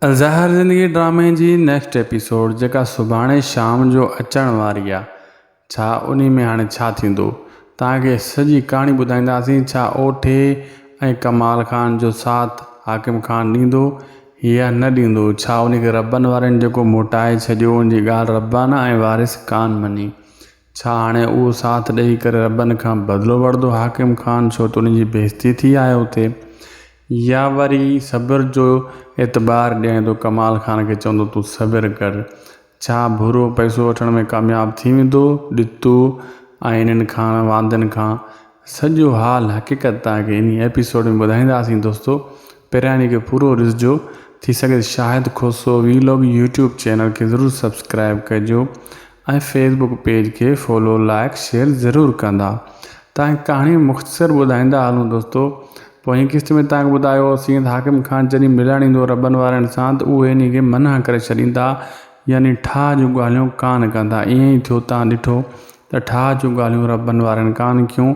ज़हर ज़िंदगी ड्रामे जी नेक्स्ट एपिसोड जेका सुभाणे शाम जो अचण वारी आहे, छा उन में हाणे छा थींदो तव्हांखे सॼी कहाणी ॿुधाईंदासीं। छा ओठे ऐं कमाल खान जो साथ हाकिम खान ॾींदो या न ॾींदो? छा उनखे रबनि वारनि जेको मोटाए छॾियो उनजी ॻाल्हि रब्बाना ऐं वारिस कान मञी? छा हाणे उहो साथ ॾेई करे रबनि खां बदिलो वठंदो हाकिम खान छो त उनजी बेइज़ती थी आहे उते, या वरी सब्र जो एतबार ॾियण थो कमाल खान खे चवंदो तूं सब्र कर? छा भुरो पैसो वठण में कामयाबु थी वेंदो ॾितू ऐं इन्हनि खां वांदनि खां? सॼो हाल हक़ीक़त तव्हांखे इन एपिसोड में ॿुधाईंदासीं दोस्तो। पहिरियां इन खे पूरो ॾिसिजो, थी सघे शाहिद खोसो वीलॉग यूट्यूब चैनल खे ज़रूरु सब्सक्राइब कजो ऐं फेसबुक पेज खे फॉलो लाइक शेयर ज़रूरु कंदा। तव्हांखे कहाणी मुख़्तसर ॿुधाईंदा हलूं दोस्तो। पोइ किस्त में तव्हांखे ॿुधायोसीं त हाकिम खान जॾहिं मिलणु ईंदो रबनि वारनि सां त उहे इन खे मना करे छॾींदा, यानी ठाह जूं ॻाल्हियूं कान कंदा। ईअं ई थियो, तव्हां ॾिठो त ठाह जूं ॻाल्हियूं रबनि वारनि कान कयूं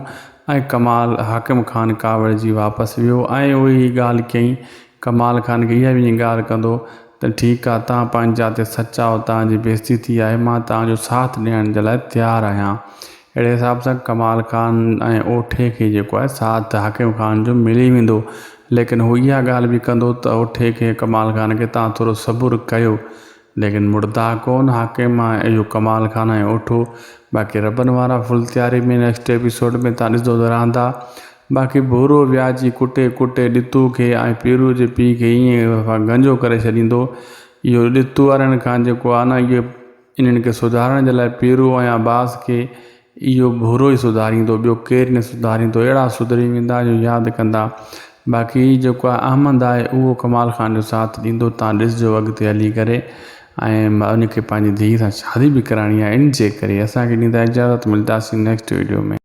ऐं कमाल हाकिम खान कावड़ जी वापसि वियो ऐं उहे ई ॻाल्हि कयईं कमाल खान खे। इहा बि ॻाल्हि कंदो त ठीकु आहे, तव्हां पंहिंजा ते सचा हो, तव्हांजी बेइज़ती थी आहे, मां तव्हांजो साथ ॾियण जे लाइ तयारु आहियां। अहिड़े हिसाब सां कमाल खान ऐं ओठे खे जेको आहे साथ हाकिम खान जो मिली वेंदो। लेकिन हू इहा ॻाल्हि बि कंदो त ओठे खे कमाल खान खे तव्हां थोरो सबुरु कयो, लेकिन मुड़दा कोन हाकिम ऐं इहो कमाल खान ऐं ओठो। बाक़ी रबनि वारा फुल तयारी में नेक्स्ट एपिसोड में तव्हां ॾिसंदो त रहंदा। बाक़ी भूरो वियाजी कुटे कुटे ॾितू खे ऐं पीरू जे पीउ खे ईअं गंजो करे छॾींदो। इहो ॾितू वारनि खां जेको आहे न, इहो इन्हनि खे सुधारण जे लाइ पीरू ऐं अब्बास खे इहो भूरो ई सुधारींदो, ॿियो केरु न सुधारींदो। अहिड़ा सुधरी वेंदा जो यादि कंदा। बाक़ी जेको आहे अहमद आहे उहो कमाल खान जो साथ ॾींदो, तव्हां ॾिसिजो अॻिते हली करे। ऐं उनखे पंहिंजी धीउ सां शादी बि कराइणी आहे, इन जे करे असांखे ॾींदा इजाज़त। मिलंदासीं नेक्स्ट वीडियो में।